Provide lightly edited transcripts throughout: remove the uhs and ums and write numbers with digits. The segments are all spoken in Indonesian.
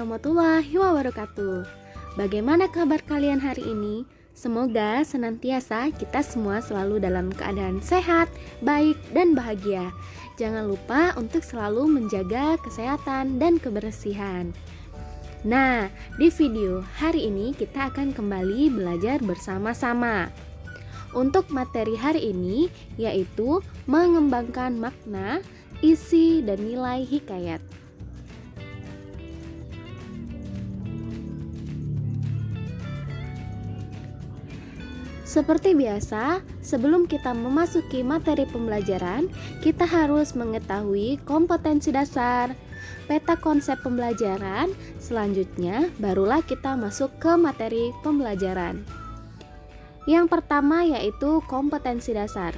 warahmatullahi wabarakatuh. Bagaimana kabar kalian hari ini? Semoga senantiasa kita semua selalu dalam keadaan sehat, baik, dan bahagia. Jangan lupa untuk selalu menjaga kesehatan dan kebersihan. Nah, di video hari ini kita akan kembali belajar bersama-sama. Untuk materi hari ini yaitu mengembangkan makna, isi, dan nilai hikayat. Seperti biasa, sebelum kita memasuki materi pembelajaran, kita harus mengetahui kompetensi dasar, peta konsep pembelajaran. Selanjutnya, barulah kita masuk ke materi pembelajaran. Yang pertama yaitu kompetensi dasar.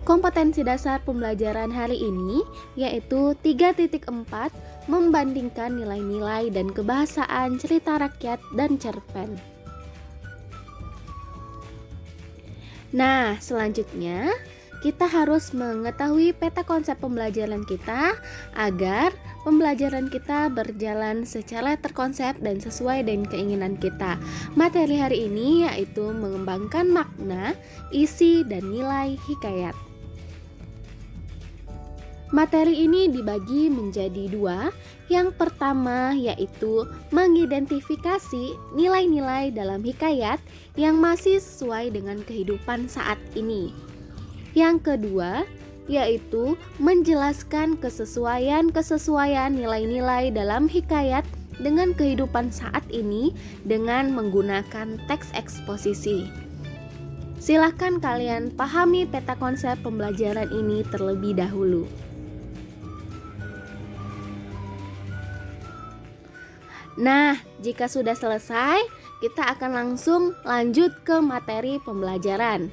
Kompetensi dasar pembelajaran hari ini yaitu 3.4 membandingkan nilai-nilai dan kebahasaan cerita rakyat dan cerpen. Nah, selanjutnya kita harus mengetahui peta konsep pembelajaran kita agar pembelajaran kita berjalan secara terkonsep dan sesuai dengan keinginan kita. Materi hari ini yaitu mengembangkan makna, isi, dan nilai hikayat. Materi ini dibagi menjadi dua. Yang pertama yaitu mengidentifikasi nilai-nilai dalam hikayat yang masih sesuai dengan kehidupan saat ini. Yang kedua yaitu menjelaskan kesesuaian nilai-nilai dalam hikayat dengan kehidupan saat ini dengan menggunakan teks eksposisi. Silakan kalian pahami peta konsep pembelajaran ini terlebih dahulu. Nah, jika sudah selesai, kita akan langsung lanjut ke materi pembelajaran.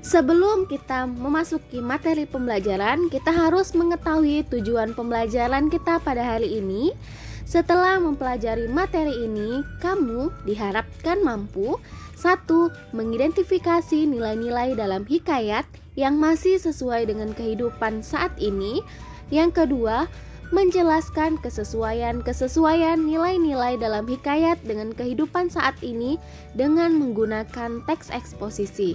Sebelum kita memasuki materi pembelajaran, kita harus mengetahui tujuan pembelajaran kita pada hari ini. Setelah mempelajari materi ini, kamu diharapkan mampu 1. Mengidentifikasi nilai-nilai dalam hikayat yang masih sesuai dengan kehidupan saat ini. Yang kedua, menjelaskan kesesuaian nilai-nilai dalam hikayat dengan kehidupan saat ini dengan menggunakan teks eksposisi.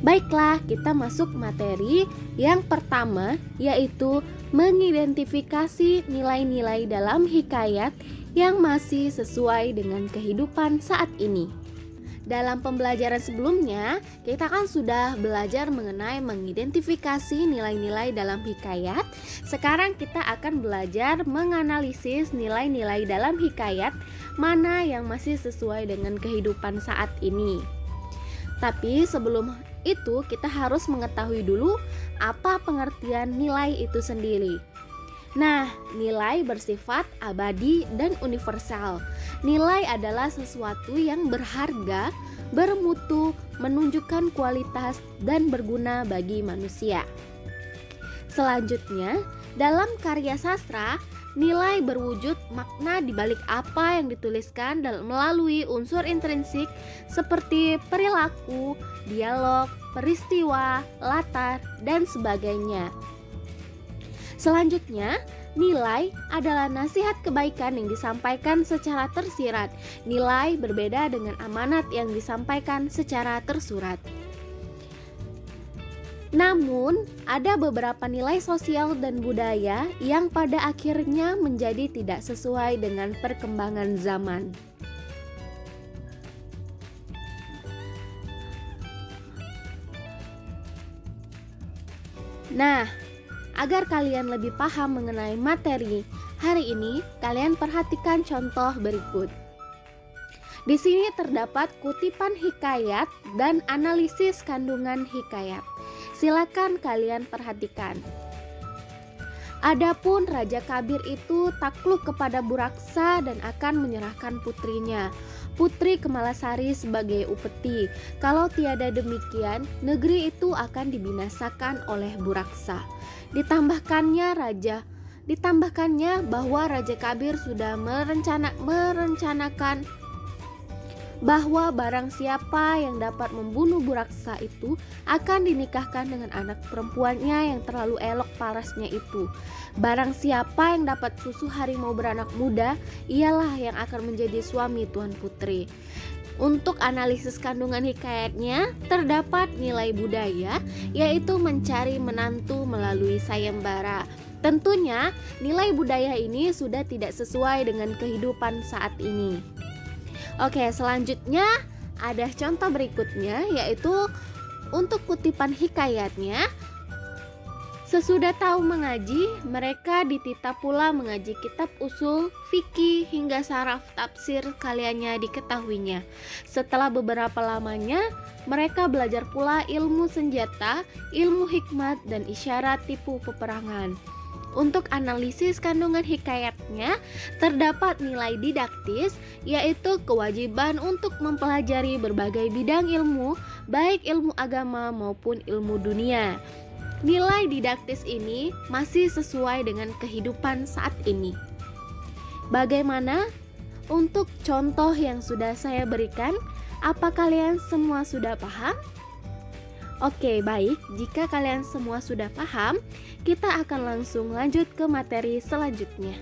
Baiklah, kita masuk materi yang pertama yaitu mengidentifikasi nilai-nilai dalam hikayat yang masih sesuai dengan kehidupan saat ini. Dalam pembelajaran sebelumnya, kita kan sudah belajar mengenai mengidentifikasi nilai-nilai dalam hikayat. Sekarang kita akan belajar menganalisis nilai-nilai dalam hikayat mana yang masih sesuai dengan kehidupan saat ini. Tapi sebelum itu kita harus mengetahui dulu apa pengertian nilai itu sendiri. Nah, nilai bersifat abadi dan universal. Nilai adalah sesuatu yang berharga, bermutu, menunjukkan kualitas, dan berguna bagi manusia. Selanjutnya, dalam karya sastra, nilai berwujud makna di balik apa yang dituliskan melalui unsur intrinsik seperti perilaku, dialog, peristiwa, latar, dan sebagainya. Selanjutnya, nilai adalah nasihat kebaikan yang disampaikan secara tersirat. Nilai berbeda dengan amanat yang disampaikan secara tersurat. Namun, ada beberapa nilai sosial dan budaya yang pada akhirnya menjadi tidak sesuai dengan perkembangan zaman. Nah, agar kalian lebih paham mengenai materi hari ini, kalian perhatikan contoh berikut. Di sini terdapat kutipan hikayat dan analisis kandungan hikayat. Silakan kalian perhatikan. Adapun Raja Kabir itu takluk kepada Buraksa dan akan menyerahkan putrinya, Putri Kemalasari sebagai upeti. Kalau tiada demikian, negeri itu akan dibinasakan oleh Buraksa. Ditambahkannya bahwa Raja Kabir sudah merencanakan bahwa barang siapa yang dapat membunuh buraksa itu akan dinikahkan dengan anak perempuannya yang terlalu elok parasnya itu. Barang siapa yang dapat susu harimau beranak muda, ialah yang akan menjadi suami Tuan Putri. Untuk analisis kandungan hikayatnya, terdapat nilai budaya, yaitu mencari menantu melalui sayembara. Tentunya nilai budaya ini sudah tidak sesuai dengan kehidupan saat ini. Oke, selanjutnya ada contoh berikutnya, yaitu untuk kutipan hikayatnya. Sesudah tahu mengaji, mereka dititah pula mengaji kitab usul, fikih, hingga saraf tafsir kaliannya diketahuinya. Setelah beberapa lamanya, mereka belajar pula ilmu senjata, ilmu hikmat, dan isyarat tipu peperangan. Untuk analisis kandungan hikayatnya, terdapat nilai didaktis, yaitu kewajiban untuk mempelajari berbagai bidang ilmu, baik ilmu agama maupun ilmu dunia. Nilai didaktis ini masih sesuai dengan kehidupan saat ini. Bagaimana? Untuk contoh yang sudah saya berikan, apa kalian semua sudah paham? Oke, baik. Jika kalian semua sudah paham, kita akan langsung lanjut ke materi selanjutnya.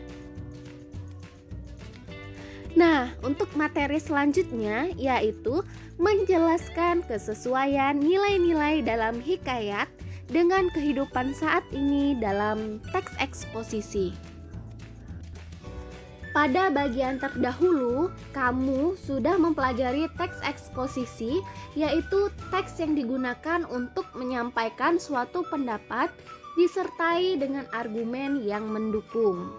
Nah, untuk materi selanjutnya yaitu menjelaskan kesesuaian nilai-nilai dalam hikayat dengan kehidupan saat ini dalam teks eksposisi. Pada bagian terdahulu, kamu sudah mempelajari teks eksposisi, yaitu teks yang digunakan untuk menyampaikan suatu pendapat disertai dengan argumen yang mendukung.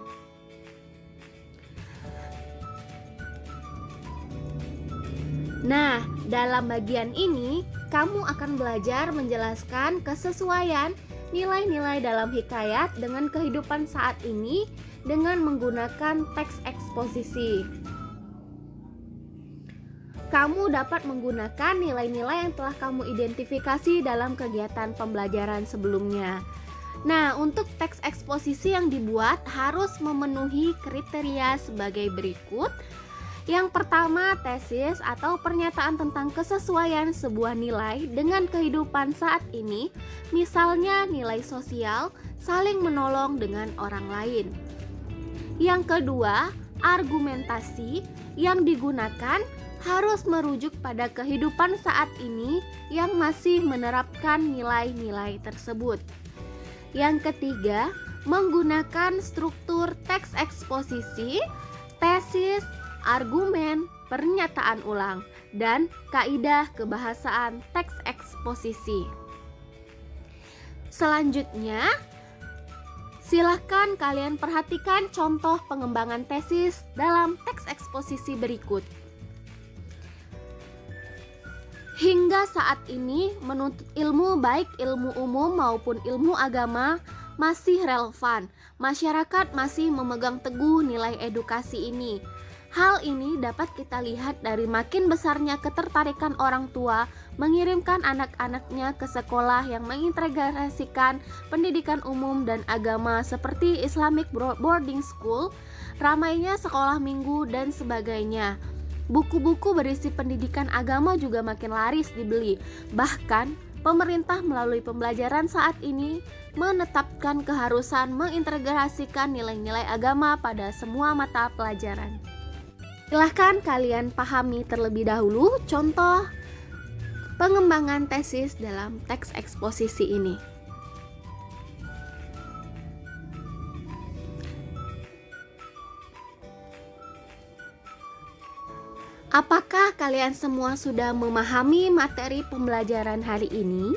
Nah, dalam bagian ini, kamu akan belajar menjelaskan kesesuaian nilai-nilai dalam hikayat dengan kehidupan saat ini dengan menggunakan teks eksposisi. Kamu dapat menggunakan nilai-nilai yang telah kamu identifikasi dalam kegiatan pembelajaran sebelumnya. Nah, untuk teks eksposisi yang dibuat harus memenuhi kriteria sebagai berikut. Yang pertama, tesis atau pernyataan tentang kesesuaian sebuah nilai dengan kehidupan saat ini, misalnya nilai sosial, saling menolong dengan orang lain. Yang kedua, argumentasi yang digunakan harus merujuk pada kehidupan saat ini yang masih menerapkan nilai-nilai tersebut. Yang ketiga, menggunakan struktur teks eksposisi, tesis, argumen, pernyataan ulang, dan kaidah kebahasaan teks eksposisi. Selanjutnya, silahkan kalian perhatikan contoh pengembangan tesis dalam teks eksposisi berikut. Hingga saat ini, menuntut ilmu baik ilmu umum maupun ilmu agama masih relevan. Masyarakat masih memegang teguh nilai edukasi ini. Hal ini dapat kita lihat dari makin besarnya ketertarikan orang tua mengirimkan anak-anaknya ke sekolah yang mengintegrasikan pendidikan umum dan agama seperti Islamic Boarding School, ramainya sekolah minggu, dan sebagainya. Buku-buku berisi pendidikan agama juga makin laris dibeli. Bahkan, pemerintah melalui pembelajaran saat ini menetapkan keharusan mengintegrasikan nilai-nilai agama pada semua mata pelajaran. Silahkan kalian pahami terlebih dahulu contoh pengembangan tesis dalam teks eksposisi ini. Apakah kalian semua sudah memahami materi pembelajaran hari ini?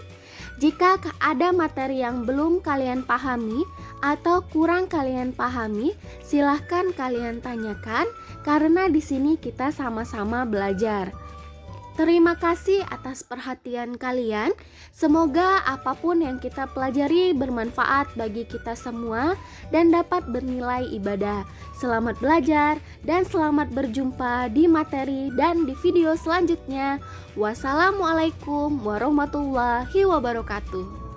Jika ada materi yang belum kalian pahami atau kurang kalian pahami, silahkan kalian tanyakan karena di sini kita sama-sama belajar. Terima kasih atas perhatian kalian. Semoga apapun yang kita pelajari bermanfaat bagi kita semua dan dapat bernilai ibadah. Selamat belajar dan selamat berjumpa di materi dan di video selanjutnya. Wassalamualaikum warahmatullahi wabarakatuh.